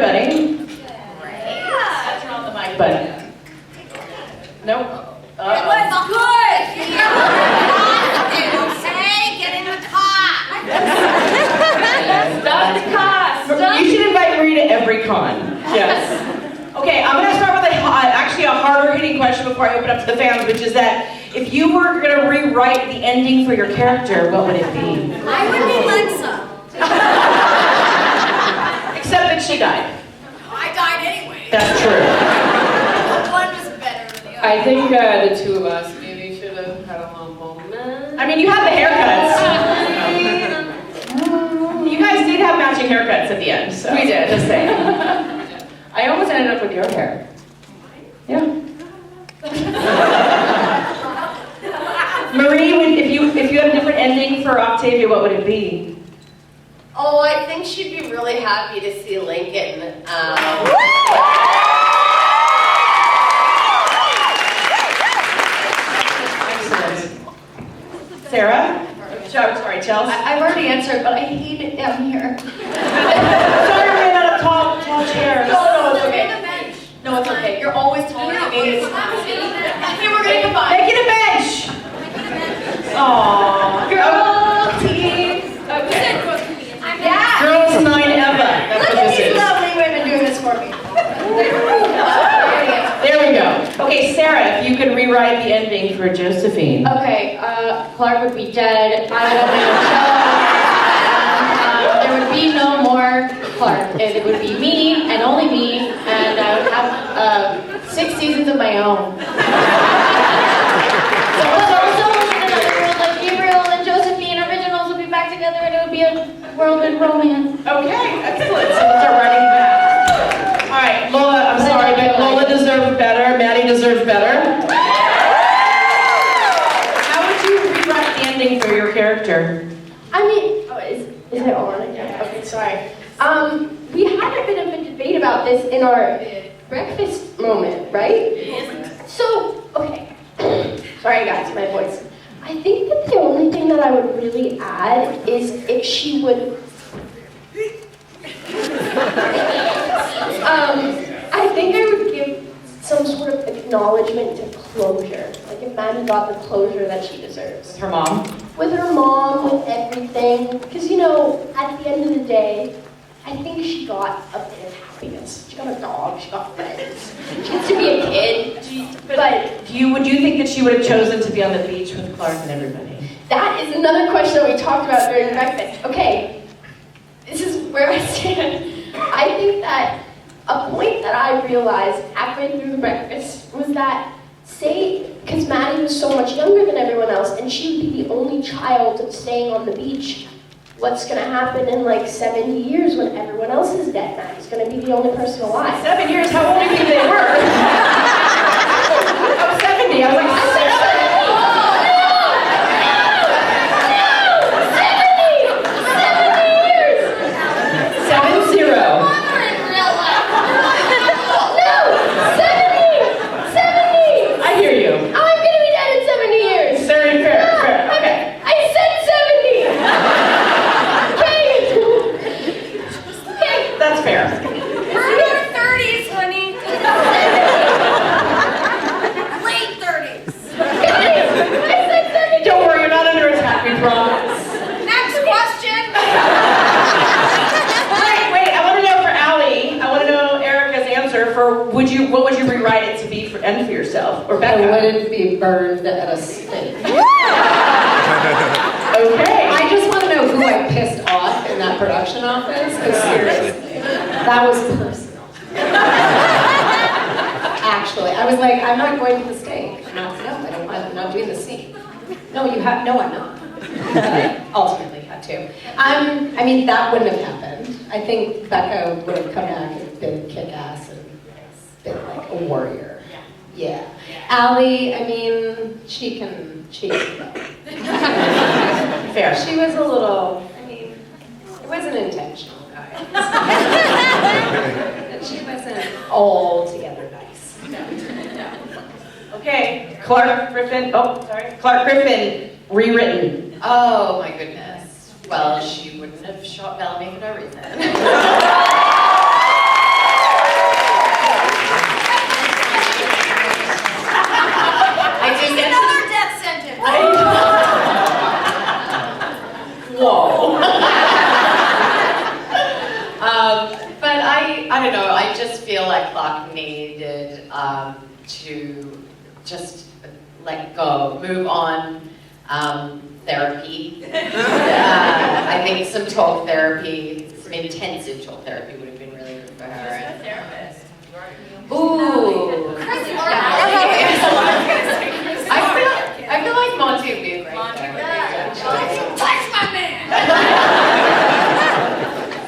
everybody? Great. Turn on the mic button. Nope. It was good! Okay, get in the car! Stop the car! You should invite Marie to every con. Yes. Okay, I'm going to start with actually a harder hitting question before I open up to the fans, which is that if you were going to rewrite the ending for your character, what would it be? I would be Lexa. Except that she died. I died anyway. That's true. One was better than the other. I think the two of us maybe should have had a little moment. I mean, you had the haircuts. You guys did have matching haircuts at the end, so. We did. Just saying. I almost ended up with your hair. Yeah. Marie, if you had a different ending for Octavia, what would it be? Oh, I think she'd be really happy to see Lincoln. Excellent. Sarah? Sorry, Chelsea. I've already answered, but I hate it down here. Sorry, we ran out of tall chairs. No, it's okay. No, it's okay. You're always taller than me. Okay, we're gonna combine. Make it a bench. Aww. Girl team. Okay. Yeah. Girls 9 Eva. That's Look what at this these is. lovely women doing this for me. There we go. Okay, Sarah, if you could rewrite the ending for Josephine. Okay, Clark would be dead. I would open a show. There would be no more Clark. It would be me and only me, and I would have 6 seasons of my own. So also in another world, like Gabriel and Josephine originals would be back together, and it would be a whirlwind romance. Okay, excellent. So let's start writing that. All right, Lola, I'm sorry, but Lola deserved better. Maddie deserves better. How would you rewrite the ending for your character? I mean, is it on again? Okay, sorry. We had a bit of a debate about this in our breakfast moment, right? So, okay. Sorry guys, my voice. I think that the only thing that I would really add is if she would... I think I would give some sort of acknowledgement to closure. Like if Maddie got the closure that she deserves. Her mom? With her mom, with everything. Because, you know, at the end of the day, I think she got a bit of happiness. She got a dog, she got friends. She gets to be a kid. But Would you think that she would have chosen to be on the beach with Clark and everybody? that is another question that we talked about during breakfast. Okay, this is where I stand. I think that a point that I realized halfway through the breakfast was that, say, because Maddie was so much younger than everyone else, and she would be the only child staying on the beach, what's going to happen in like 70 years when everyone else is dead? Maddie's going to be the only person alive. 7 years? How old do you think they were? I was 70. I was like, 'Or what would you rewrite it to be for yourself? Or Becca? I wouldn't be burned at a stake. Okay. I just want to know who I pissed off in that production office, because seriously, that was personal. Actually, I was like, I'm not going to the stake. I'm not doing the scene. No, I'm not. Ultimately had to. I mean, that wouldn't have happened. I think Becca would have come back and been kick-ass and been like a warrior. Yeah. Allie, I mean, she can go. Fair. She was a little, I mean, it wasn't intentional, guys. And she wasn't altogether nice. No. Okay, Clark Griffin, Clark Griffin, rewritten. Oh my goodness. Well, she wouldn't have shot Bellamy for no reason. Spock needed to just let go, move on. Therapy. I think some talk therapy, some intensive talk therapy would have been really good for her. She's a therapist. Ooh. I feel like Monty would be a great therapist. That's my man!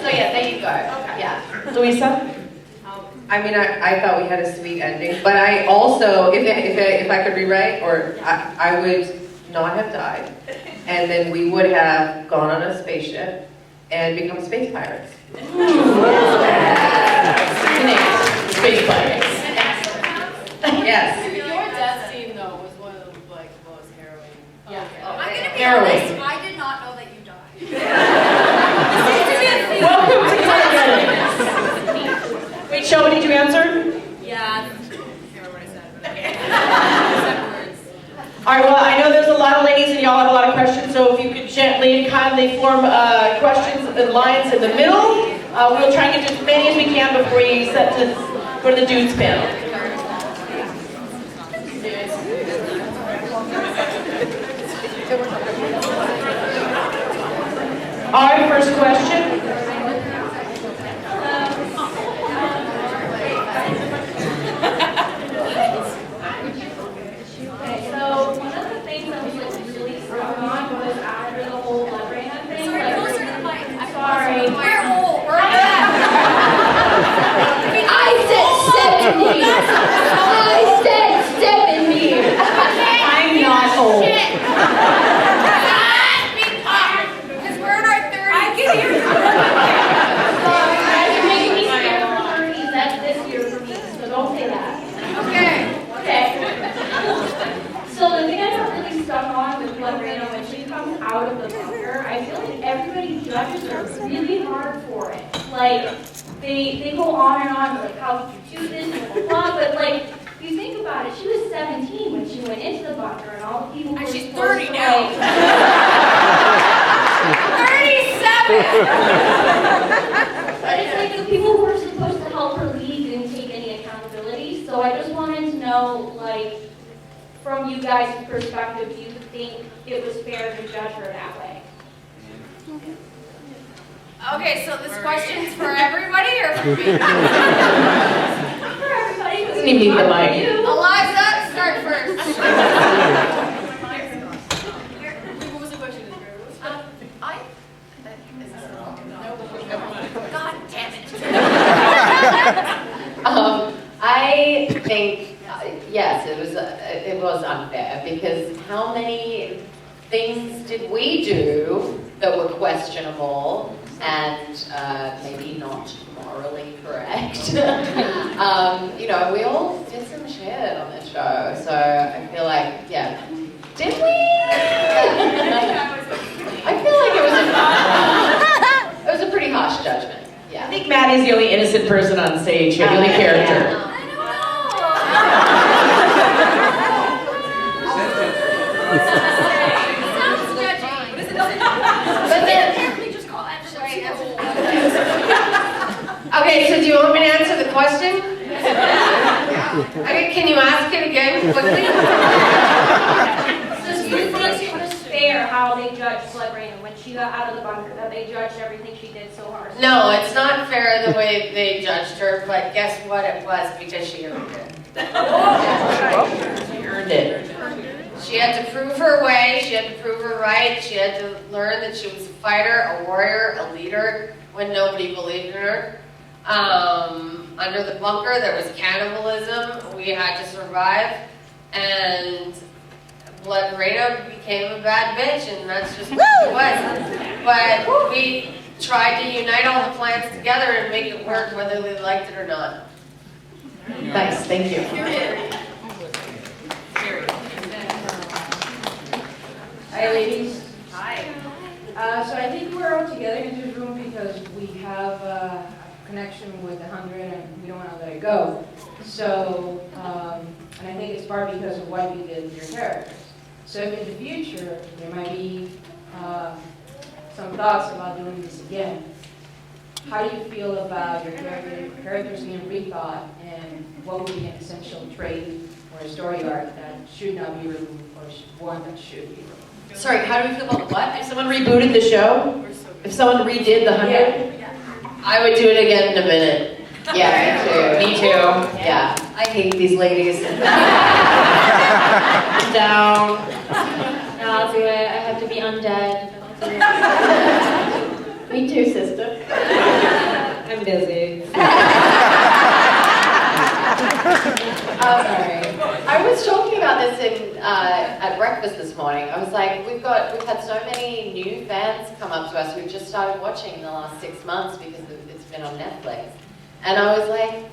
So yeah, there you go. Yeah. Louisa? I mean, I thought we had a sweet ending, but I also, if I could rewrite, or I would not have died, and then we would have gone on a spaceship and become space pirates. Space pirates. Yes. Your death scene though was one of the most harrowing. Yeah. Oh, I'm gonna be Harrowing. honest, I did not know that you died. Welcome to Conageddon. Wait, Shelby, did you answer? Yeah. I can't remember what I said. All right, well, I know there's a lot of ladies and y'all have a lot of questions, so if you could gently and kindly form questions and lines in the middle, we'll try and get to as many as we can before you set to go to the dudes panel. All right, first question. Okay, so one of the things I was like really struck on was after the whole Lebrana thing. Sorry, like, closer to the mic. I'm sorry. We're old. We're old. I said 70. I said 70. I'm not old. Because we're in our 30s. I can hear you. You're making me scared for 30s. That's this year for me, so don't say that. Okay. Okay. So the thing I got really stuck on with Lebrana, when she comes out of the bunker, I feel like everybody judges her really hard for it. Like, they go on and on, like, how could you do this, and blah, blah, but like, if you think about it, she was 17 when she went into the bunker, and all the people And were she's supposed 30 to, now. like, 37! but it's like the people who were supposed to help her lead didn't take any accountability, so I just wanted to know, like, from you guys' perspective, do you think it was fair to judge her that way? Okay, so this question's for everybody or for me? For everybody. Doesn't even need the mic. Eliza, start first. What was the question? God damn it. I think yes, it was unfair because how many things did we do that were questionable and maybe not morally correct? You know, we all did some shit on this show, so I feel like yeah, did we? I feel like it was a pretty harsh judgment. I Yeah. think Maddie's the only innocent person on stage here, the only character. I don't know. Sounds judgy. What is it? But then, Apparently just call everybody. okay, so do you want me to answer the question? Okay, can you ask it again quickly? So do you think it was fair how they judged Lebrana when she got out of the bunker, that they judged everything she did so hard? No, it's not fair the way they judged her, but guess what it was because she earned it. She earned it. She had to prove her way, she had to prove her right, she had to learn that she was a fighter, a warrior, a leader when nobody believed in her. Under the bunker there was cannibalism, we had to survive, and Lebrana became a bad bitch, and that's just what she was. But we tried to unite all the plans together and make it work whether they liked it or not. Nice, thank you. Hi, ladies. Hi. So I think we're all together in this room because we have a connection with the 100 and we don't want to let it go. So, and I think it's part because of what you did with your characters. So if in the future there might be some thoughts about doing this again, how do you feel about your characters being rethought, and what would be an essential trait or a story arc that should not be removed, or one that should be removed? Sorry, how do we feel about what? If someone rebooted the show, if someone redid the 100, I would do it again in a minute. Yeah, me too. Yeah, I hate these ladies. Down. No, I'll do it. I have to be undead. Me too, sister. I'm busy. Sorry. I was talking about this at breakfast this morning. I was like, we've had so many new fans come up to us who've just started watching in the last 6 months because it's been on Netflix. And I was like,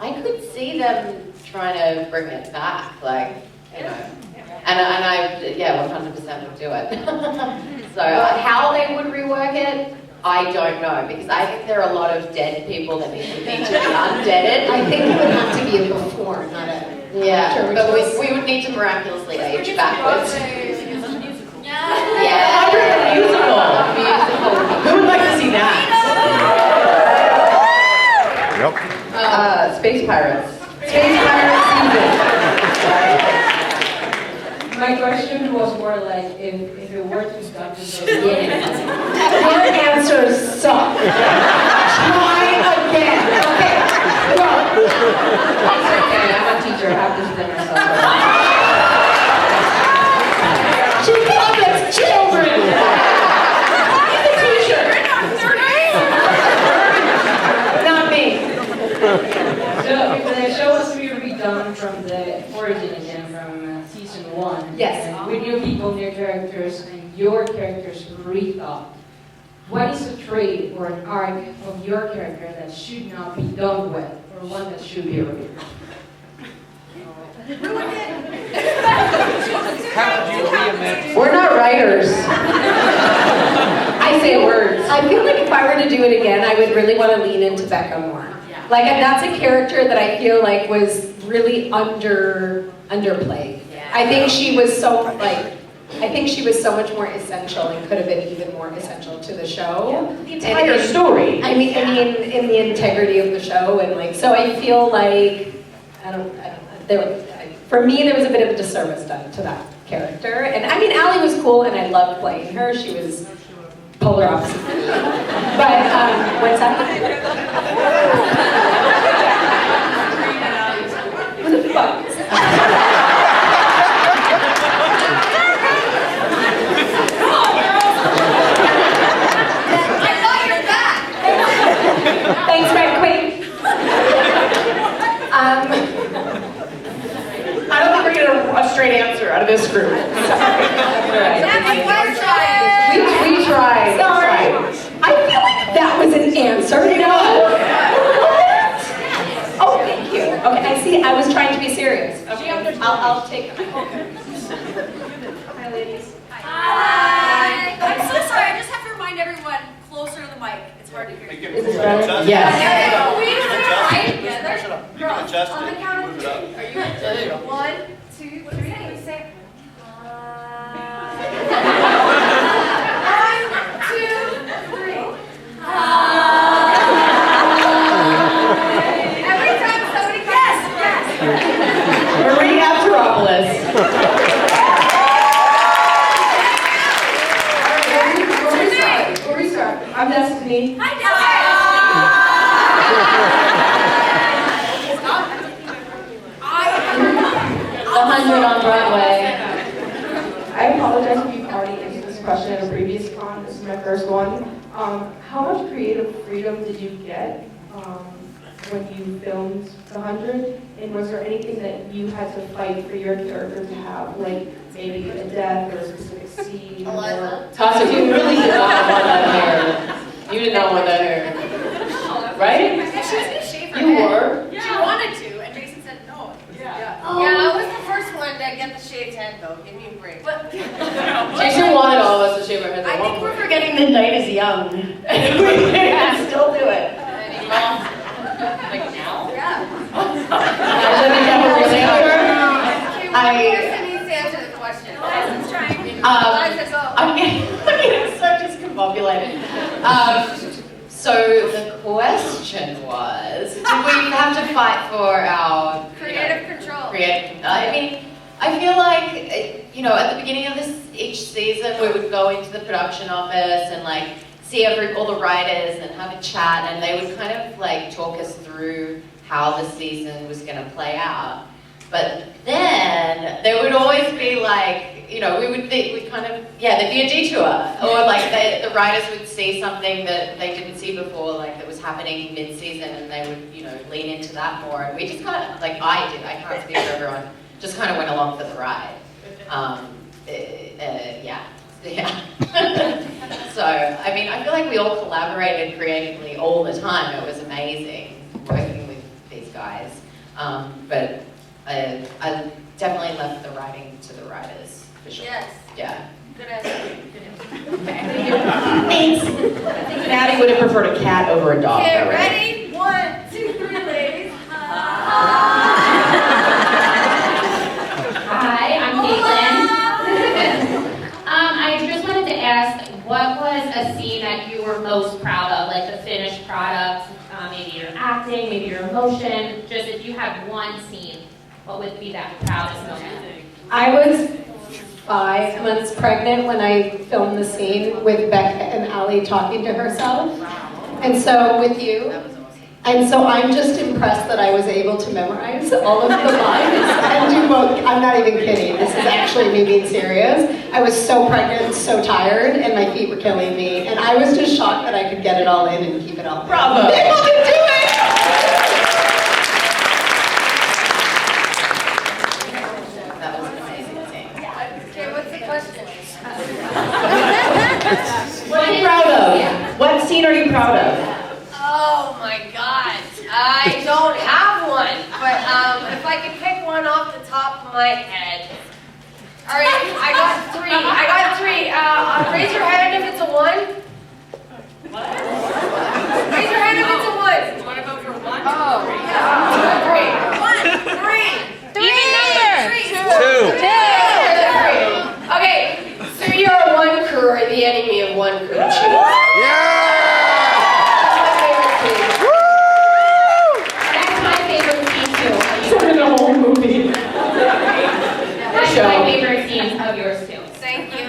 I could see them trying to bring it back, like, you know. And I 100% would do it. So how they would rework it, I don't know, because I think there are a lot of dead people that need to be undeaded. I think it would have to be a before, not a Yeah, after, but which was- we would need to miraculously age backwards. Yeah. Musical. Who would like to see that? Yep. Space Pirates. Space Pirate season. My question was more like, if it were to start to go, Your answers suck. Try again. Okay, go. it's okay, I'm a teacher, I have to stand myself. She covets children. Not me. So if the show was to be redone from the origin again, from season 1, Yes. and with new people, new characters, and your characters rethought, what is a trait or an arc of your character that should not be done with, or one that should be removed? We're not writers. I say words. I feel like if I were to do it again, I would really want to lean into Becca more. Like, and that's a character that I feel like was really underplayed. I think she was so much more essential and could have been even more essential to the show. The entire story. I mean, in the integrity of the show, and like, so I feel like for me there was a bit of a disservice done to that character. And I mean, Allie was cool, and I loved playing her. She was polar opposite. But what's that? What the fuck? Thanks, Red Queen. I don't think we're getting a straight answer out of this group. Sorry. We tried. Sorry. I feel like that was an answer. No. Oh, thank you. Okay, I see. I was trying to be serious. Okay, I'll take my Hi, ladies. Hi. I'm so sorry. I just have to remind everyone closer to the mic. It's hard to hear. Is this better? Yes. We right together. Girls, Adjust on the it, count of move it 3. up. Are you ready? 1, 2, 3. Say. 1, 2, 3. Every time somebody yes. Marie Afteropoulos. Where we start? I'm Destiny. Hi, The 100 on Broadway. I apologize if you've already answered this question in a previous con. This is my first one. How much creative freedom did you get when you filmed The 100? And was there anything that you had to fight for your character to have, like maybe a death or a specific scene? Or... Tasha, you really did not want that hair. You did not want that hair. Right? She was going to shave her You head. were? She wanted to, and Jason said no. Yeah, I was the first one to get the shaved head though. Give me a break. But Jason wanted all of us to shave our heads I at one think we're point. forgetting the night is young. We can still do it. Like now? yeah. Tasha, did you have a real answer? Okay, one person needs to answer the question. Eliza's trying. Eliza, go. I'm getting so discombobulated. So the have to fight for our Creative control. I mean, I feel like, at the beginning of each season, we would go into the production office and like see all the writers and have a chat, and they would kind of like talk us through how the season was going to play out. But then there would always be like, there'd be a detour, or like the writers would see something that they didn't see before, like that was happening mid-season, and they would, lean into that more. And we just kind of, like I can't speak for everyone, just kind of went along for the ride. So, I mean, I feel like we all collaborated creatively all the time. It was amazing working with these guys. But I definitely left the writing to the writers, for sure. Yes. Yeah. Good answer. Good answer. Thanks. I think Maddie would have preferred a cat over a dog. Okay, though, right? ready? 1, 2, 3, ladies. Hi, I'm Caitlin. I just wanted to ask, what was a scene that you were most proud of, like the finished product, maybe your acting, maybe your emotion, just if you had one scene, what would be that proudest moment? I was 5 months pregnant when I filmed the scene with Becca and Ali talking to herself. And so with you. That was awesome. And so I'm just impressed that I was able to memorize all of the lines and do both. I'm not even kidding. This is actually me being serious. I was so pregnant, so tired, and my feet were killing me. And I was just shocked that I could get it all in and keep it all. Bravo. People can do it! That was an amazing scene. Okay, what's the question? What are you proud of? What scene are you proud of? Oh my God, I don't have one, but if I could pick one off the top of my head. All right, I got three. Raise your hand if it's a 1. What? Raise your hand if it's a 1. You want to vote for 1? Oh, yeah. 3. 1, 3. Even number. 2. Okay, so you're a 1 crew or the enemy of 1 crew. That's my favorite scene too. So in the whole movie. That's my favorite scenes of yours too. Thank you.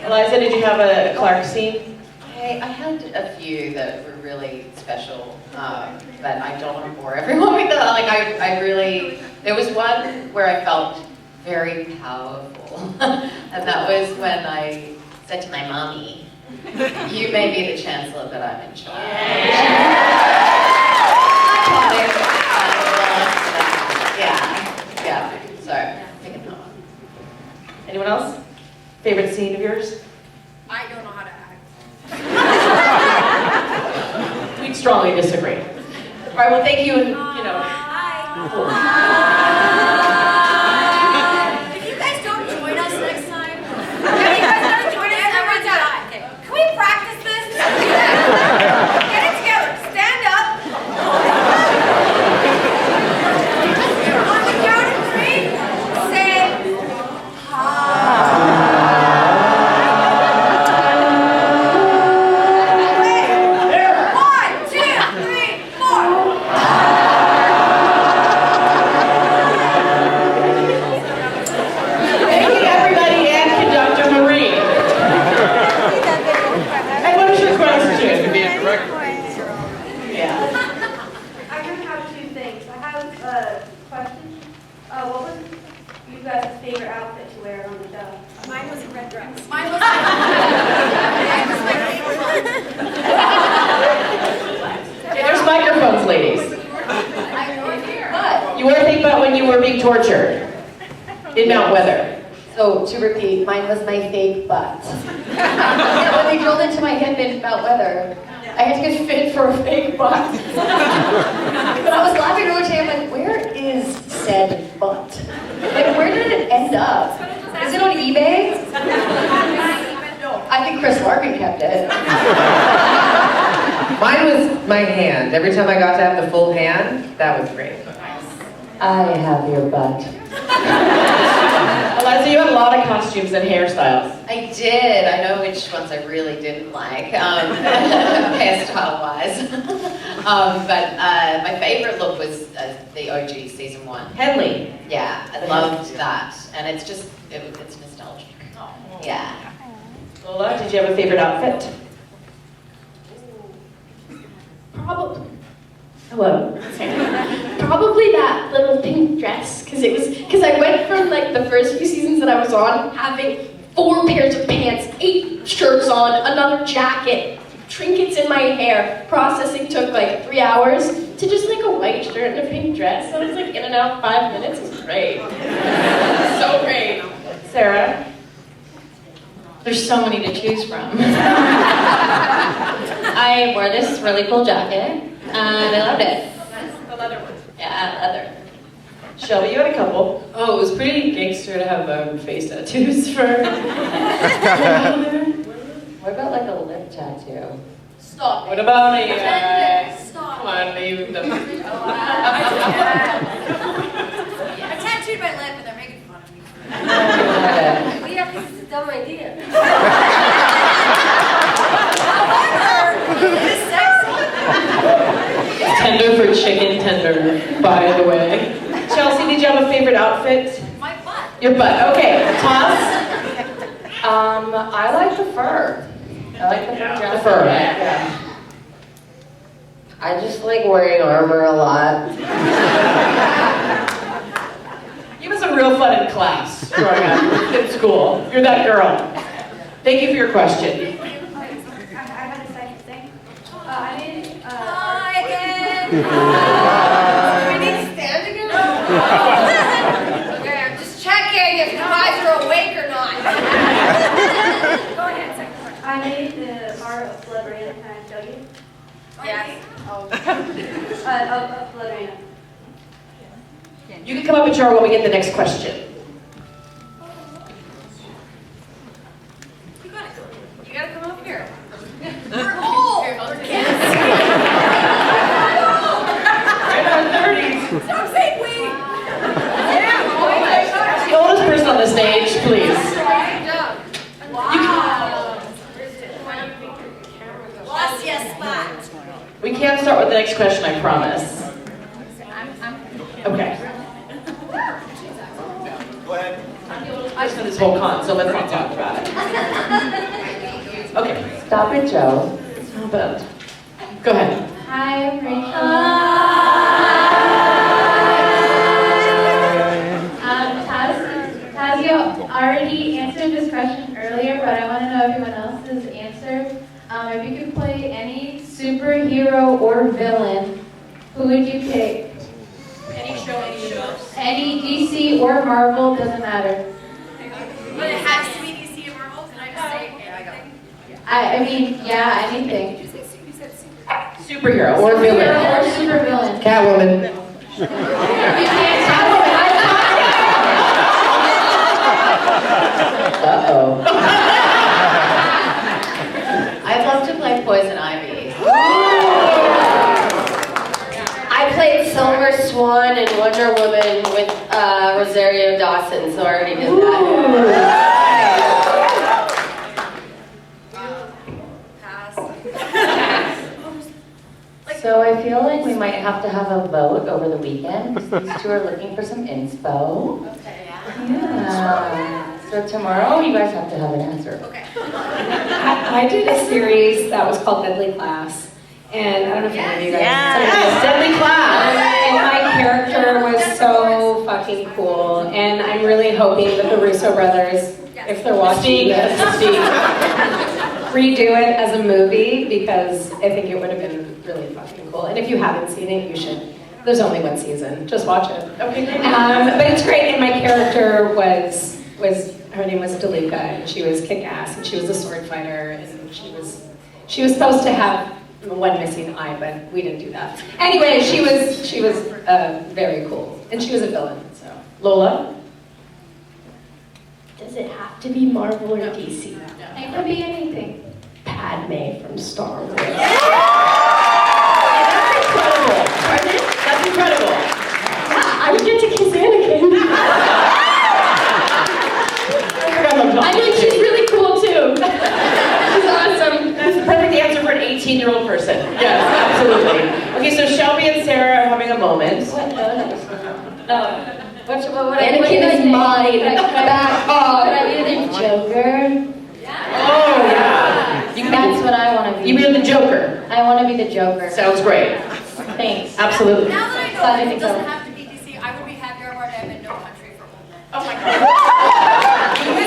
Eliza, did you have a Clark scene? I had a few that were really special, but I don't want to bore everyone with that. Like there was one where I felt very powerful, and that was when I said to my mommy, "You may be the chancellor, but I'm in charge." Yeah. So picking that one. Anyone else? Favorite scene of yours? I don't know how to act. We'd strongly disagree. All right, well, thank you, and, Cool. If you guys don't join us next time, if you guys don't join us every time, can we practice this? Get it together. Stand up. On the count of 3, say hi. 1, 2, 3, 4. Thank you, everybody, and Conductor Marie. And what is your question? Yeah. I kind of have 2 things. I have a question. What was you guys' favorite outfit to wear on the show? Mine was a red dress. Mine was my favorite Okay, there's microphones, ladies. one. You were thinking about when you were being tortured in Mount Weather. So to repeat, mine was my fake butt. Yeah, when they drilled into my hip in Mount Weather, I had to get fit for a fake butt. But I was laughing earlier today, I'm like, where is said butt? Like, where did it end up? Is it on eBay? I think Chris Larkin kept it. Mine was my hand. Every time I got to have the full hand, that was great. I have your butt. Eliza, Leslie, you had a lot of costumes and hairstyles. I did. I know which ones I really didn't like, hairstyle-wise. But my favorite look was the OG season 1. Henley. Yeah, I loved that, and it's just it's nostalgic. Yeah. Lola, did you have a favorite outfit? Probably. Hello. Probably that little pink dress, because I went from like the first few seasons that I was on having 4 pairs of pants, 8 shirts on, another jacket, trinkets in my hair. Processing took like 3 hours to just like a white shirt and a pink dress. I was like in and out 5 minutes. It was great. So great. Sarah. There's so many to choose from. I wore this really cool jacket, and I loved it. The leather one. Yeah, leather. Shelby, you had a couple. Oh, it was pretty gangster to have face tattoos for. What about like a lip tattoo? Stop. What about a, Stop. come on, maybe the... I'm tattooed my lip and they're making fun of me. Well, yeah, because it's a dumb idea. It's sexy. Tender for chicken tender, by the way. Chelsea, did you have a favorite outfit? My butt. Your butt, okay. Toss? I like the fur. I like the fur jacket. The fur. Yeah. I just like wearing armor a lot. You was a real fun in class growing up in school. You're that girl. Thank you for your question. I had a second thing. I did. Hi again. Do we need to stand again? Okay, I'm just checking if you guys are awake or not. Go ahead, second question. I made the art of Blood Rain. Can I show you? Yes. Of Blood Rain. You can come up and show her when we get the next question. You gotta come up here. We're old. We're kids. Right on 30s. Stop saying we. That's the oldest person on the stage, please. Wow. Lost your spot. We can't start with the next question, I promise. Okay. Go ahead. I just know this whole con, so let's not talk about it. Okay. Stop it, Joe. Stop it. Go ahead. Hi, I'm Rachel. Taz, you already answered this question earlier, but I want to know everyone else's answer. If you could play any superhero or villain, who would you pick? Any show. Any DC or Marvel, doesn't matter. But it has to be DC and Marvel. Can I just say anything? I mean, yeah, anything. You said super. Superhero or villain. Or super villain. Catwoman. You can't talk about Uh-oh. I'd love to play Poison Ivy. I played Silver Swan and Wonder Woman with Rosario Dawson, so I already did that. So I feel like we might have to have a vote over the weekend. These two are looking for some inspo. Yeah. So tomorrow you guys have to have an answer. Okay. I did a series that was called Deadly Class. And I don't know if any of you guys Deadly Class. And my character was so fucking cool. And I'm really hoping that the Russo brothers, if they're watching this, redo it as a movie because I think it would have been really fucking cool. And if you haven't seen it, you should. There's only one season. Just watch it. Okay, great. But it's great. And my character was her name was DeLuca, and she was kick-ass, and she was a sword fighter, and she was supposed to have one missing eye, but we didn't do that. Anyway, she was very cool, and she was a villain. So Lola? Does it have to be Marvel or DC? It could be anything. Padme from Star Wars. That's incredible. Pardon? That's incredible. I would get to kiss Anakin. Anakin is mine. Back off. Could I be the Joker? Oh, yeah. You can That's what I want to be. You be the Joker. I want to be the Joker. Sounds great. Thanks. Absolutely. Now that I know Glad that you it think so. doesn't have to be DC, I would be happier about it in No Country for Old Men. Oh my God.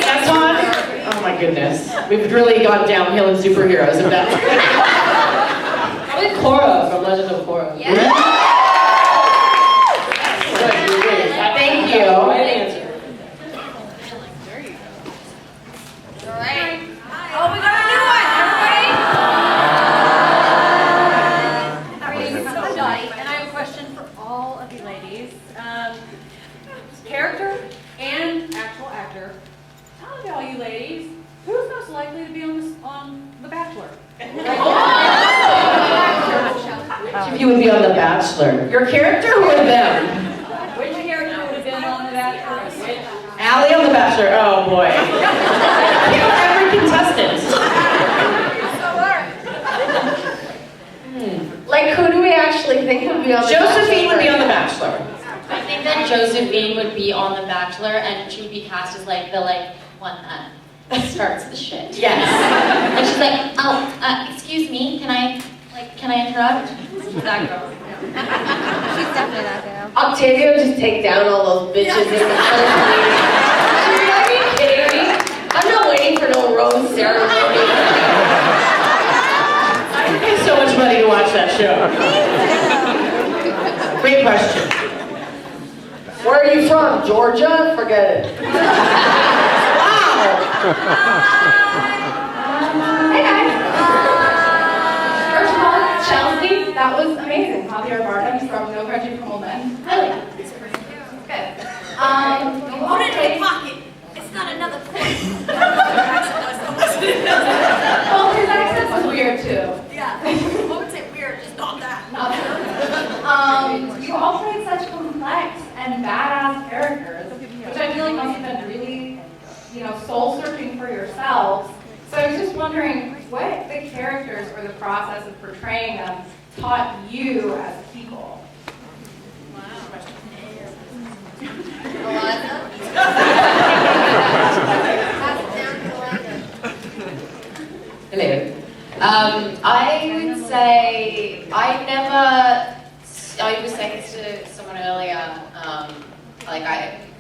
That's on? Oh my goodness. We've really gone downhill in superheroes if that's Probably Korra from Legend of Korra. Yeah. Thank you. Right answer. All right. Oh, we got a new one, everybody! So naughty. And I have a question for all of you ladies. Character and actual actor. Tell me, all you ladies, who's most likely to be on The Bachelor? If you would be on The Bachelor. Your character or them? Which character would have been on The Bachelor? Which? Allie on The Bachelor. Oh boy. Kill every contestant. Like, who do we actually think would be on the Josephine would be on Bachelor? The Bachelor. I think that Josephine would be on The Bachelor, and she would be cast as like the one that starts the shit. Yes. And she's like, oh, excuse me, can I interrupt? That girl. She's definitely that girl. Octavia would just take down all those bitches in the first meeting. Are you kidding me? I'm not waiting for no rose ceremony. I pay so much money to watch that show. Great question. Where are you from? Georgia? Forget it. Wow. Hey guys. First of all, Chelsea, that was amazing. Javier Bardem from No Country for Old Men. Really? It's pretty good. Good. Put it in your pocket. It's not another point. Well, his accent was weird too. Yeah. I would say weird, just not that. You all played such complex and badass characters, which I feel like must have been really, soul searching for yourselves. So I was just wondering what the characters or the process of portraying them taught you as people. Hello. I would say I was saying this to someone earlier,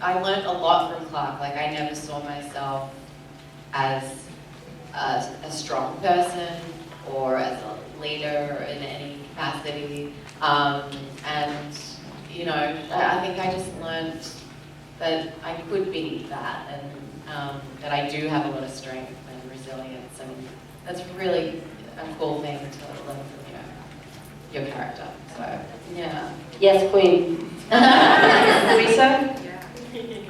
I learned a lot from Clark. Like, I never saw myself as a strong person or as a leader in any capacity. And, you know, I think I just learned that I could be that, and that I do have a lot of strength and resilience, and that's really a cool thing to learn from your character. So, yeah. Yes, Queen. Lisa?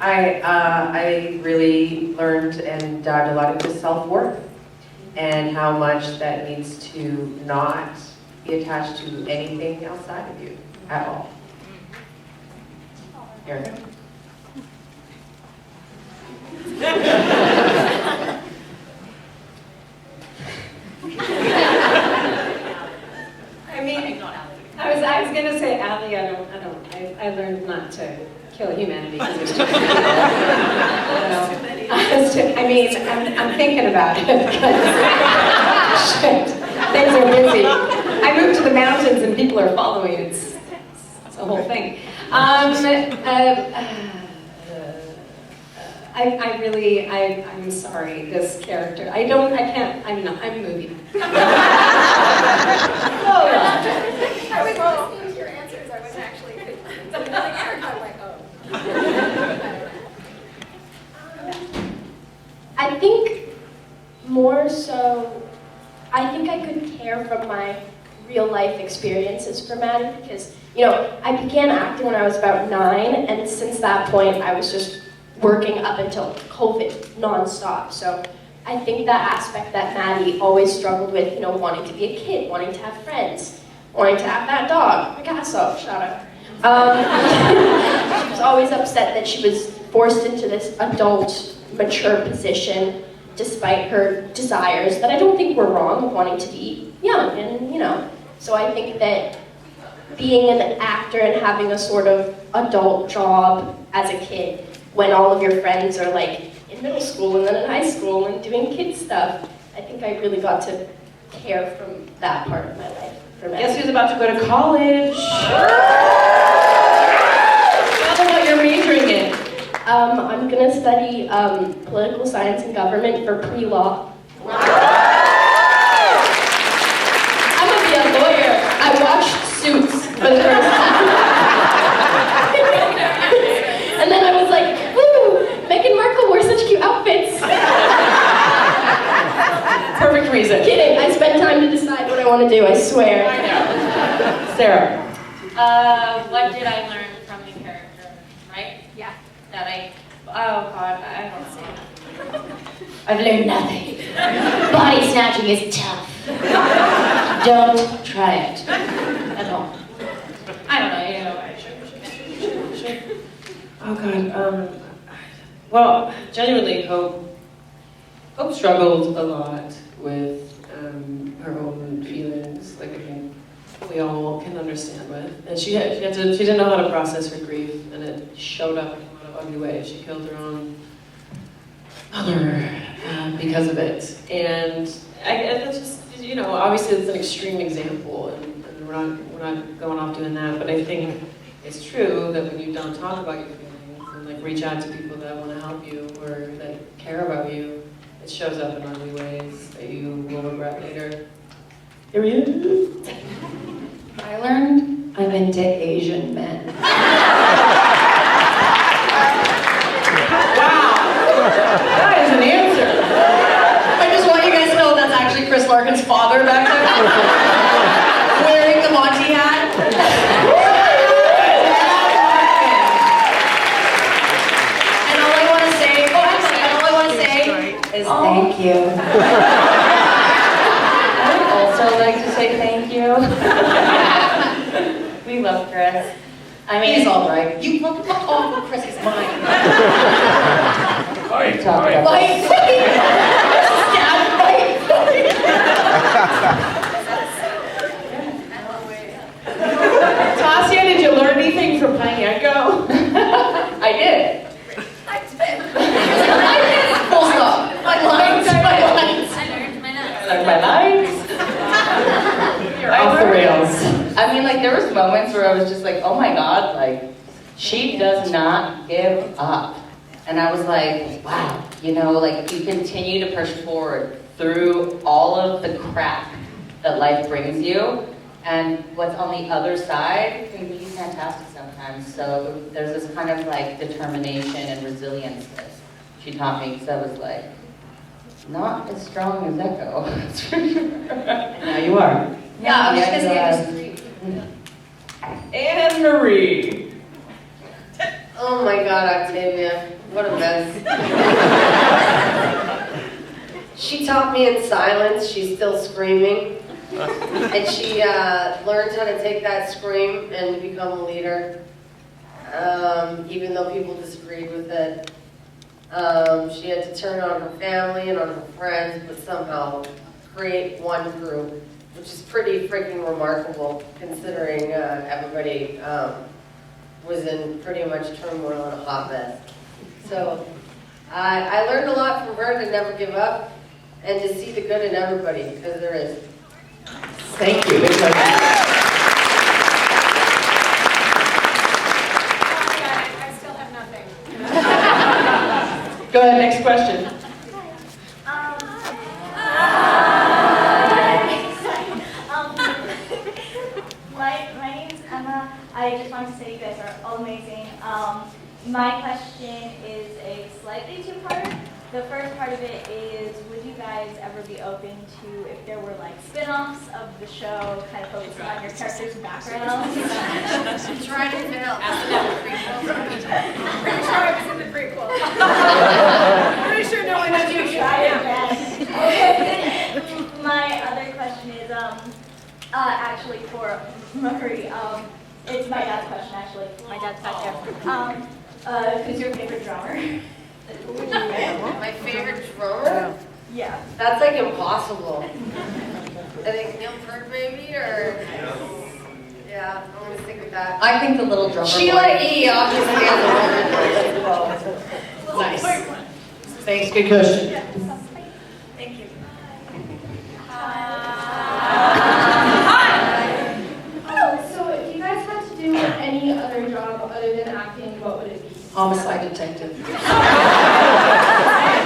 I really learned and dived a lot into self-worth and how much that needs to not be attached to anything outside of you at all. Erica? I mean, I was gonna say, Allie, I learned not to kill humanity because it's too I'm thinking about it because shit, things are busy. I moved to the mountains and people are following. It's a whole thing. I'm sorry, this character. I'm moving. I was listening to your answers. I was actually I'm like, oh. I think more so, I think I could care from my real life experiences for Maddie because, I began acting when I was about 9, and since that point I was just working up until COVID nonstop. So I think that aspect that Maddie always struggled with, wanting to be a kid, wanting to have friends, wanting to have that dog, Picasso, shout out. She was always upset that she was forced into this adult, mature position despite her desires that I don't think were wrong of wanting to be young and, So I think that being an actor and having a sort of adult job as a kid when all of your friends are like in middle school and then in high school and doing kid stuff. I think I really got to care from that part of my life. Guess who's about to go to college? Tell them what you're majoring in. I'm gonna study political science and government for pre-law. I'm gonna be a lawyer. I watched Suits for the first time. And then I was like, woo, Meghan Markle wore such cute outfits. Perfect reason. Kidding, I spent time to decide what I want to do, I swear. I know. Sarah. What did I learn from the character, right? Yeah. Oh God, I don't say. I've learned nothing. Body snatching is tough. Don't try it. At all. I don't know, Oh God. Well, genuinely, Hope struggled a lot with her own feelings. Like I think we all can understand with, and she didn't know how to process her grief, and it showed up in a lot of ugly ways. She killed her own mother because of it, and it's just, you know, obviously it's an extreme example, and we're not going off doing that. But I think it's true that when you don't talk about your feelings and like reach out to people that want to help you or that care about you, it shows up in ugly ways that you will regret later. Here he is. I learned I'm into Asian men. Wow. That is an answer. I just want you guys to know that's actually Chris Larkin's father back there. Wearing the Monty hat. And all I want to say, is thank you. I would also like to say thank you. We love Chris. I mean, He's all right. You look off of Chris's mind. Fight. Tasia, did you learn anything from Pineco? I did. Full stop. My lines. I learned my nuts. I learned my lines. You're off the rails. I mean, like, there was moments where I was just like, oh my God, like, she does not give up. And I was like, wow, you know, like, you continue to push forward through all of the crap that life brings you. And what's on the other side can be fantastic sometimes. So there's this kind of like determination and resilience that she taught me. So I was like, not as strong as Echo, that's for sure. Now you are. Yeah, I was just Yes, gonna say Anne Marie. Oh my God, Octavia, what a mess. She taught me in silence, she's still screaming. And she learned how to take that scream and become a leader, even though people disagreed with it. She had to turn on her family and on her friends, but somehow create one group, which is pretty freaking remarkable considering everybody was in pretty much turmoil and a hot mess. So I learned a lot from her to never give up and to see the good in everybody, because there is. Thank you. I still have nothing. Go ahead, next question. My name's Emma. I just want to say you guys are all amazing. My question is a slightly two-parter. The first part of it is, would you guys ever be open to if there were like spin-offs of the show, kind of focused on your characters' backgrounds? Try to fail. Pretty sure I was in the prequel. Pretty sure no one knows you Try again. My other question is actually for Marie. It's my dad's question actually. My dad's back there. Who's your favorite drummer? My favorite drummer? Yeah. That's like impossible. I think Neil Peart maybe, or... Yeah. Yeah, I'm gonna stick with that. I think the little drummer Sheila boy. E. obviously has a role. Nice. Thanks, good question. Thank you. So if you guys had to do any other job other than acting, what would it be? Homicide detective.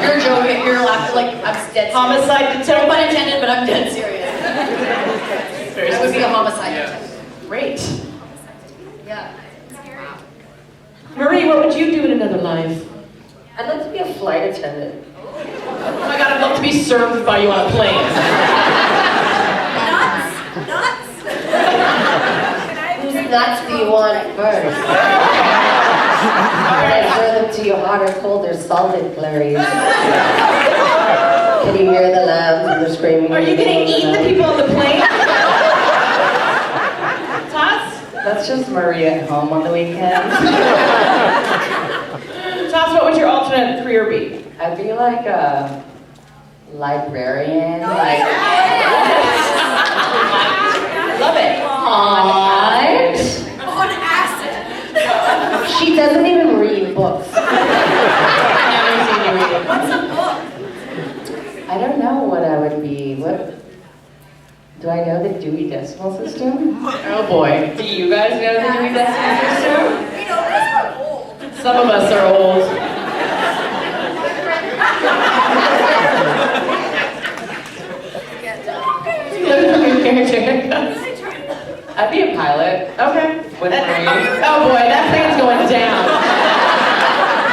You're joking, you're laughing like I'm dead serious. Homicide No detective. pun intended, but I'm dead serious. I would be a homicide detective. Great. Yeah. Marie, what would you do in another life? I'd like to be a flight attendant. Oh my God, I'd love to be served by you on a plane. Nuts. Whose nuts do you want first? Can I serve them to you hot or cold or salted, Clarice? Can you hear the lambs and the screaming? Are you gonna eat the people on the plane? Toss? That's just Marie at home on the weekends. Toss, what would your alternate career be? I'd be like a librarian, like Love it. what? On acid. She doesn't even read books. I've never seen you read it. What's a book? I don't know what I would be. What? Do I know the Dewey Decimal System? Oh boy. Do you guys know the Dewey Decimal System? We know this, we're old. Some of us are old. I'd be a pilot. Okay. With Marie. Oh boy, that plane's going down.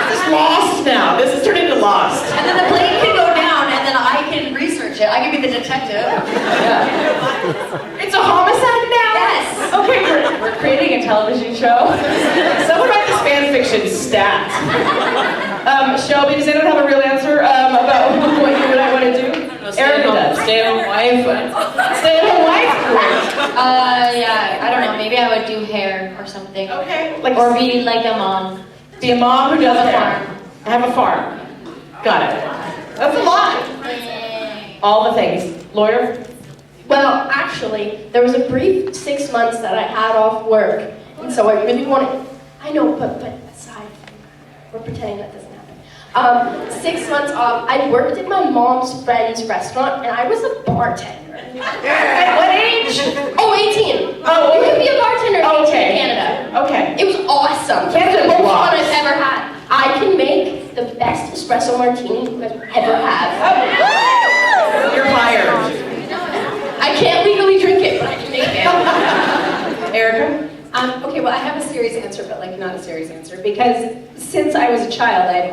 This is Lost now. This is turning into Lost. And then the plane can go down, and then I can research it. I can be the detective. It's a homicide now? Yes. Okay, We're creating a television show. someone write this fan fiction stat. Shelby, does anyone have a real answer about what you and I want to do? Erica does. Stay-at-home wife. Stay-at-home wife? Great. Yeah, I don't know, maybe I would do hair or something. Okay. Like, Or be like a mom. be a mom who does Have a hair. farm. Have a farm. Got it. That's a lot. All the things. Lawyer? Well, actually, there was a brief 6 months that I had off work, and so I really wanted. I know, but aside, we're pretending that doesn't happen. 6 months off, I worked at my mom's friend's restaurant, and I was a bartender. At what age? Oh, 18. Oh, You can be a bartender at 18 okay. in Canada. Okay. It was awesome. Canada The most fun rocks. I've ever had. I can make the best espresso martini you guys ever have. You're fired. I can't legally drink it, but I can make it. Erica? Okay, well, I have a serious answer, but like not a serious answer, because since I was a child, I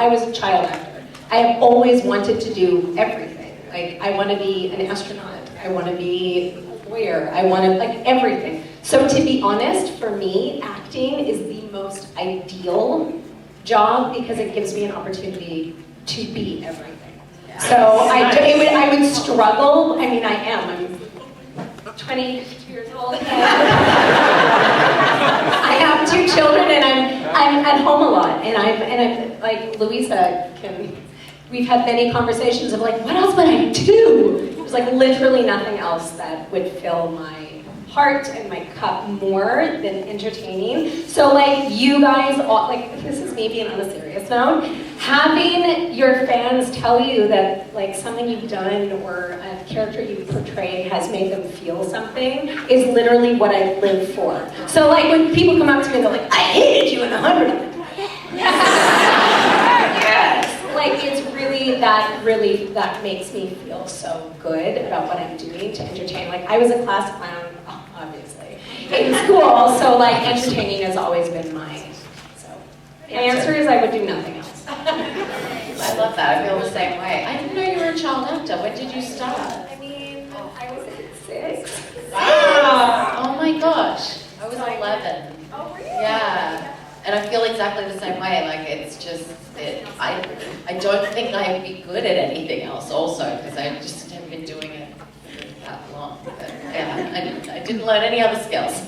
was a child actor. I have always wanted to do everything. Like, I want to be an astronaut. I want to be a lawyer. I want to, like, everything. So to be honest, for me, acting is the most ideal job because it gives me an opportunity to be everything. So I would struggle. I mean, I am. I'm 22 years old. I have 2 children, and I'm at home a lot. And I'm like Louisa can. We've had many conversations of like, what else would I do? There's like literally nothing else that would fill my heart and my cup more than entertaining. So like you guys, all, like this is me being on a serious note, having your fans tell you that like something you've done or a character you've portrayed has made them feel something is literally what I live for. So like when people come up to me and they're like, I hated you in 100, I'm like, yes. Like it's really that makes me feel so good about what I'm doing to entertain. Like I was a class clown, obviously, in school, so like entertaining has always been my. So my answer is I would do nothing else. I love that. I feel the same way. I didn't know you were a child actor. When did you start? I mean, I was 6. Wow. Oh my gosh. I was 11. Oh, were you? Yeah. And I feel exactly the same way. Like it's just, I don't think I'd be good at anything else also because I just haven't been doing it for that long. But yeah, I didn't learn any other skills.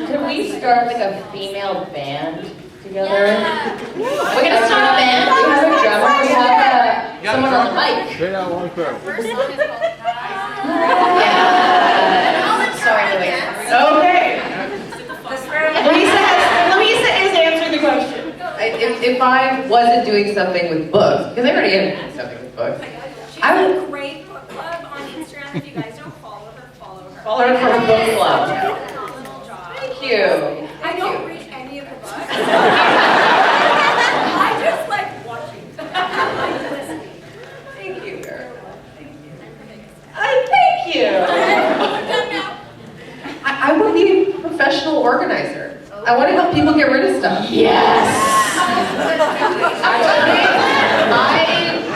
Could we start like a female band together? We're gonna start a band. We have a drummer. We have someone on the mic. First song is called Pride. Yeah. Sorry, Louise. Okay. Louisa is answering the question. If I wasn't doing something with books, because I already am doing something with books, She I has would. a great book club on Instagram. If you guys don't follow her, follow her. Follow her for her book club. Phenomenal job. Thank you. I don't read any of her books. I just like watching. I like listening. Thank you, girl. Thank you. I want to be a professional organizer. I want to help people get rid of stuff. Yes.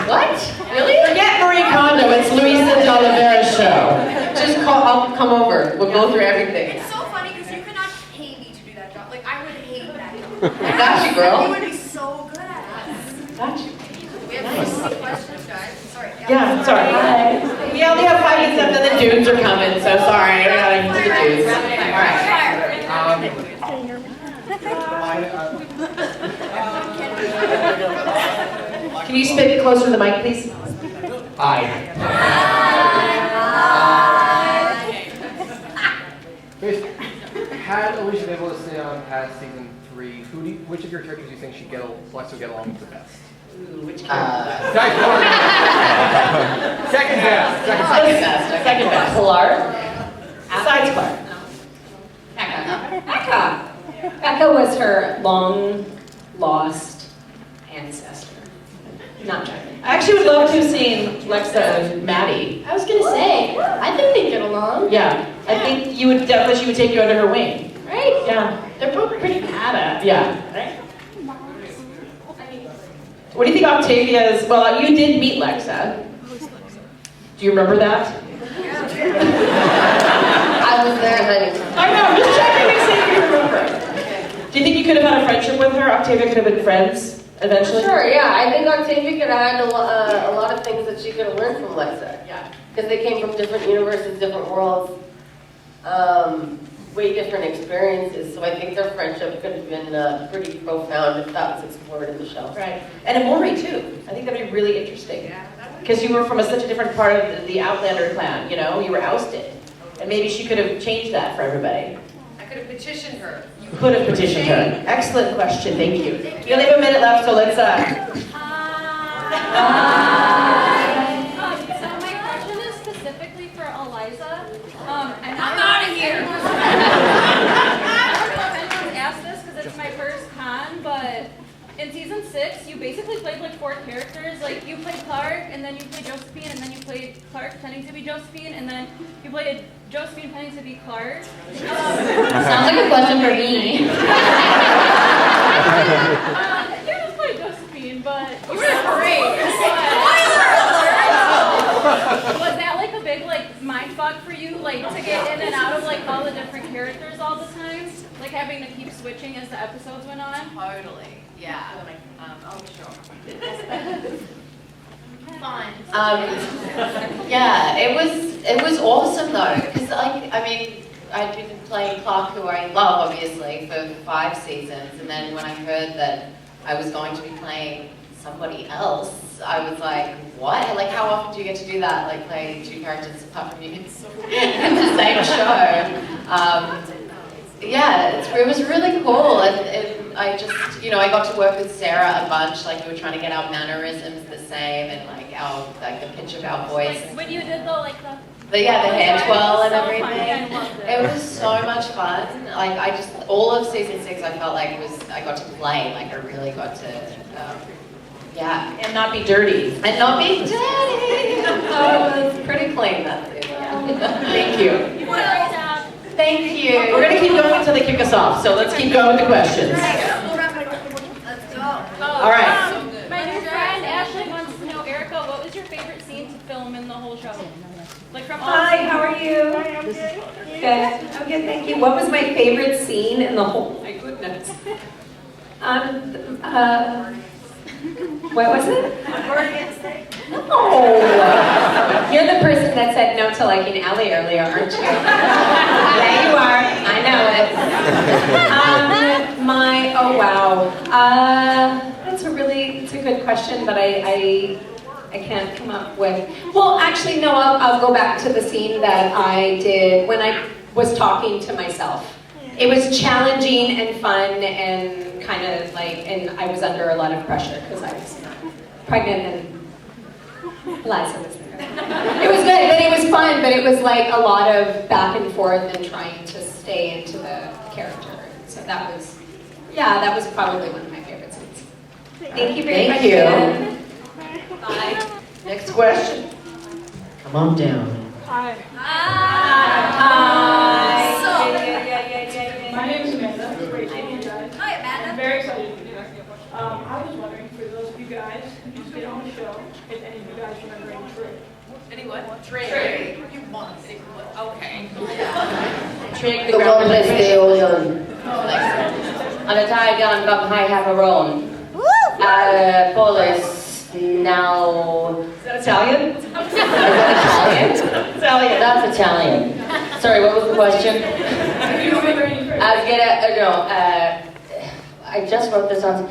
What? Really? Forget Marie Kondo. It's Luisa de Oliveira's show. Just call. I'll come over. We'll go through everything. It's so funny because you could not pay me to do that job. Like, I would hate that job. I got you, girl. You would be so good at it. Got you. We have 4 questions, guys. Sorry. Yeah, sorry. We only have 5 minutes left and the dudes are coming, so sorry. I gotta get to the dudes. All right. Can you speak closer to the mic, please? Hi. Had Alicia been able to stay on past season 3, which of your characters do you think Lex would get along with the best? Ooh, which Second best. Second best. Clark. Besides Clark. Becca was her long lost ancestor. Not Johnny. I actually would love to have seen Lexa and Maddie. I was gonna say, I think they get along. Yeah, I think she would take you under her wing. Right? Yeah. They're both pretty bad at. Yeah. Right? What do you think Octavia's, well, you did meet Lexa. Do you remember that? I was there, honey. I know, I'm just checking to see if you remember. Do you think you could have had a friendship with her? Octavia could have been friends eventually? Sure, yeah. I think Octavia could have had a lot of things that she could have learned from Lexa. Yeah. Because they came from different universes, different worlds, way different experiences. So I think their friendship could have been pretty profound if that was explored in the show. Right. And Amori too. I think that'd be really interesting. Because you were from such a different part of the Outlander clan, you know? You were ousted. And maybe she could have changed that for everybody. I could have petitioned her. You could have petitioned her. Excellent question, thank you. We only have a minute left, so let's So my question is specifically for Eliza. And I'm out of here. I don't know if anyone's asked this because it's my first con, but in season 6, you basically played like 4 characters. Like you played Clark, and then you played Josephine, and then you played Clark pretending to be Josephine, and then you played Josephine pretending to be Clark. Sounds like a question for me. You just played Josephine, but You were great. was that like a big like mind fuck for you, like to get in and out of like all the different characters all the time, like having to keep switching as the episodes went on? Totally. Yeah. I'll show. Fun. Yeah, it was awesome though, because like I mean, I'd been playing Clark, who I love obviously, for 5 seasons, and then when I heard that I was going to be playing somebody else, I was like, what? Like, how often do you get to do that? Like, play 2 characters apart from you in the same show? Yeah, it was really cool, and I just, you know, I got to work with Sarah a bunch. Like, we were trying to get our mannerisms the same, and like the pitch of our voice. Like when you did the But yeah, the hair twirl and so funny. I everything. loved it. It was so much fun. Like I just, all of season 6, I felt like I got to play. Like I really got to, yeah. And not be dirty. And not be dirty. So it was pretty clean that season. Thank you. You did a great job. Thank you. We're going to keep going until they kick us off, so let's keep going with the questions. Let's go. All right. My new friend Ashley wants to know, Erica, what was your favorite scene to film in the whole show? Like from all Hi, how are you? Good. Okay, thank you. What was my favorite scene in the whole? My goodness. What was it? Oh, you're the person that said no to liking Allie earlier, aren't you? There you are. I know it. Oh wow. It's a good question, but I can't come up with. Well, actually, no. I'll go back to the scene that I did when I was talking to myself. It was challenging and fun and kind of like, and I was under a lot of pressure because I was pregnant and Liza was there. It was good, but it was fun, but it was like a lot of back and forth and trying to stay into the character. So that was, yeah, that was probably one of my favorite scenes. Thank you very much. Thank you. Bye. Next question. Come on down. Hi. My name is Amanda. It's great to meet you guys. Hi, Amanda. I'm very excited to be here. I was wondering, for those of you guys who just get on the show, if any of you guys remember any Trig. Any what? Trig. You want okay. Trig the ground on a tie gun from high Haveron. Polish now. Is that Italian? Is that Italian? Italian. That's Italian. Sorry, what was the question? Do you remember any Trig? I just wrote this on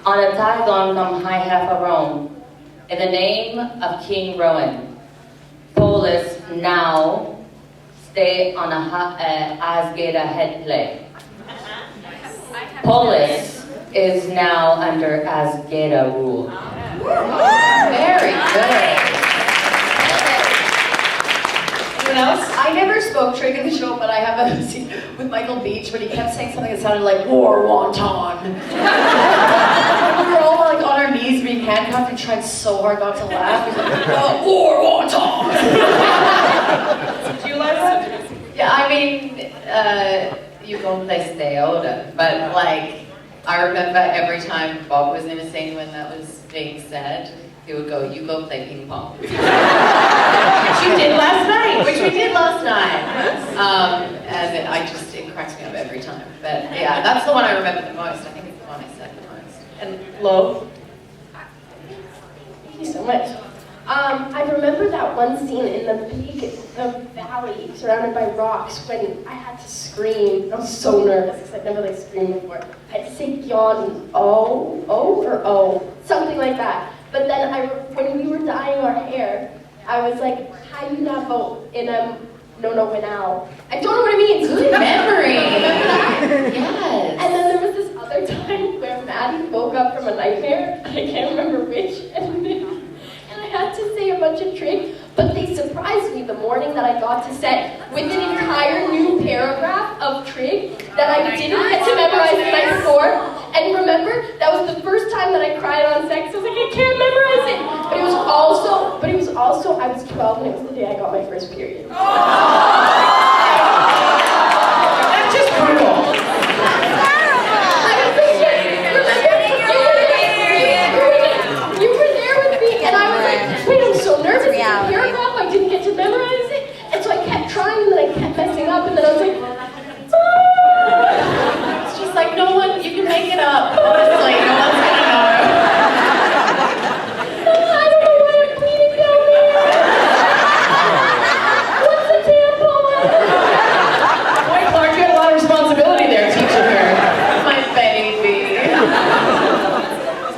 a Tygon from High Haveron. In the name of King Rowan, Polis now stay on a Asgeda head play. Polis is now under Asgeda rule. Very good. Anyone else? I never spoke Trig in the show, but I have a scene with Michael Beach when he kept saying something that sounded like war wonton. We were all like on our knees being handcuffed and tried so hard not to laugh. He's like, oh, war wonton. Did you like that? Yeah, I mean, you go play Steoda, but like, I remember every time Bob was in a scene when that was being said, he would go, you go play ping pong. Which you did last night. Which we did last night. And it cracks me up every time. But yeah, that's the one I remember the most. I think it's the one I said the most. And Lo? Thank you so much. I remember that one scene in the valley surrounded by rocks when I had to scream. I was so nervous because I'd never screamed before. I had to say Gyon O, something like that. But then when we were dyeing our hair, I was like, how do you not vote in no now? I don't know what it means. Good memory. Remember that? Yes. And then there was this other time where Maddie woke up from a nightmare. I can't remember which. And I had to say a bunch of tricks, but they surprised me the morning that I got to set with an entire new paragraph of trig that I didn't get to memorize the night before. And remember, that was the first time that I cried on sex. I was like, I can't memorize it. But it was also, I was 12 and it was the day I got my first period. That's just brutal. You were there with me, and I was like, wait, I'm so nervous. It's a paragraph, I didn't get to memorize it. And so I kept trying, and then I kept messing up, and then I was like, It's just like, no one, you can make it up. Honestly, no one's gonna know. I don't know why I'm bleeding down there. What's a tampon? Boy, Clark, you had a lot of responsibility there teaching her. My baby.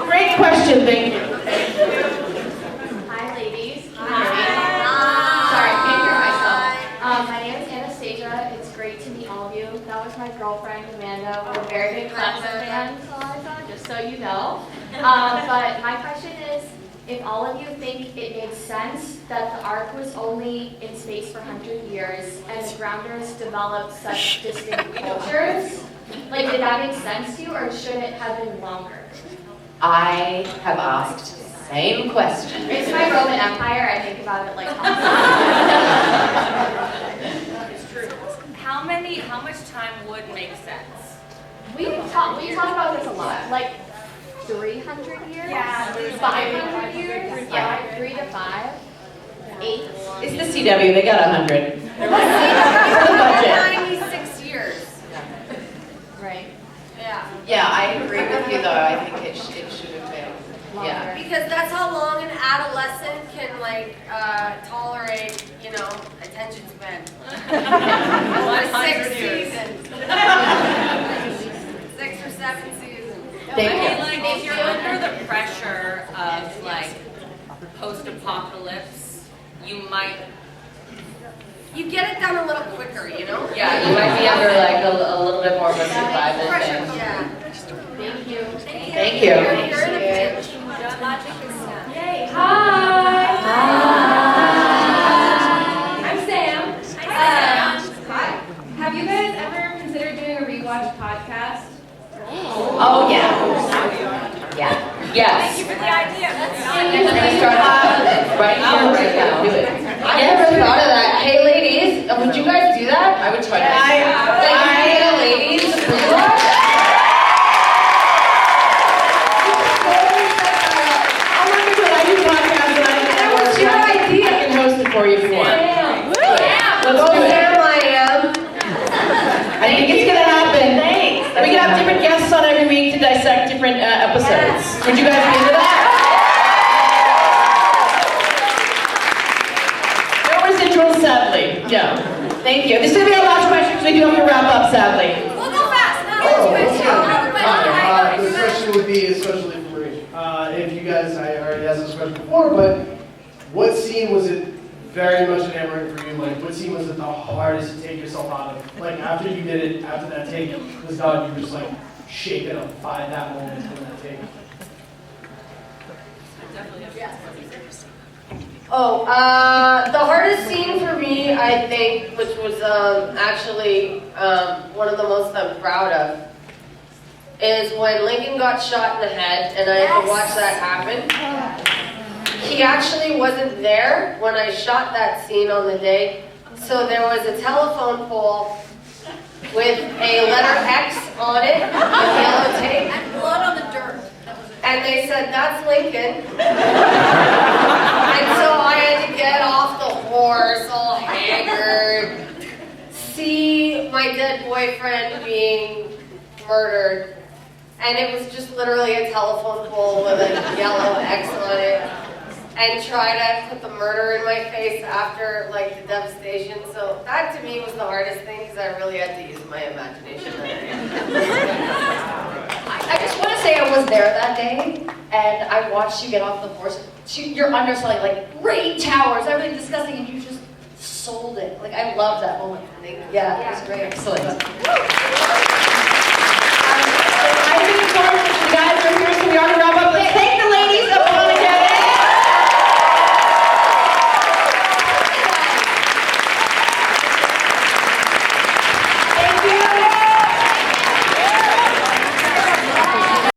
Great question, thank you. Hi, ladies. Hi. Sorry, I can't hear myself. My name is Anastasia. It's great to meet all of you. That was my girlfriend, Amanda. We're very big Clapton fans, just so you know. But my question is, if all of you think it makes sense that the Ark was only in space for 100 years and the Grounders developed such distinct cultures, like, did that make sense to you, or should it have been longer? I have asked the same question. It's my Roman Empire. I think about it like It's true. How much time would make sense? we talk about this a lot. Like 300 years? Yeah. 500 years? Yeah, 3 to 5. 8. It's the CW, they got 100. For the budget. 96 years. Right. Yeah. Yeah, I agree with you though. I think it should have been. Yeah. Because that's how long an adolescent can tolerate, attention span. 6 seasons. 6 or 7 seasons. Thank you. If you're under the pressure of post-apocalypse, you might you get it done a little quicker, you know? Yeah, you might be under like a little bit more of a survival Pressure, thing. yeah. Thank you. Thank you. Yay. Hi. I'm Sam. Hi. Have you guys ever considered doing a rewatch podcast? Oh, yeah. Yeah. Yes. Thank you for the idea. Right here, right now. Do it. I never thought of that. Hey, ladies, would you guys do that? I would try to. Ladies, rewatch? I'm not gonna I do podcasts and I What's your idea? I can host it for you if you want. Let's Go do it. Sam, I am. I think it's gonna happen. Thanks. We can have different guests on every week to dissect different episodes. Would you guys be into that? No residuals, sadly. No. Thank you. This is gonna be our last question because we do have to wrap up, sadly. We'll go fast. The question would be, especially for me, if you guys, I already asked this question before, but what scene was it very much hammering for you? Like, what scene was it the hardest to take yourself out of? Like, after you did it, after that take was done, you were just like shaken up by that moment in that take. Oh, the hardest scene for me, I think, which was actually one of the most I'm proud of, is when Lincoln got shot in the head, and I had to watch that happen. He actually wasn't there when I shot that scene on the day, so there was a telephone pole with a letter X on it, with yellow tape. And blood on the dirt. And they said, that's Lincoln. And so I had to get off the horse, all haggard, see my dead boyfriend being murdered. And it was just literally a telephone pole with a yellow X on it. And try to put the murder in my face after, like, the devastation. So that, to me, was the hardest thing, because I really had to use my imagination. I just want to say I was there that day, and I watched you get off the horse. You're underselling, like, rain towers, everything disgusting, and you just sold it. Like, I love that moment. Yeah, it was great. Excellent.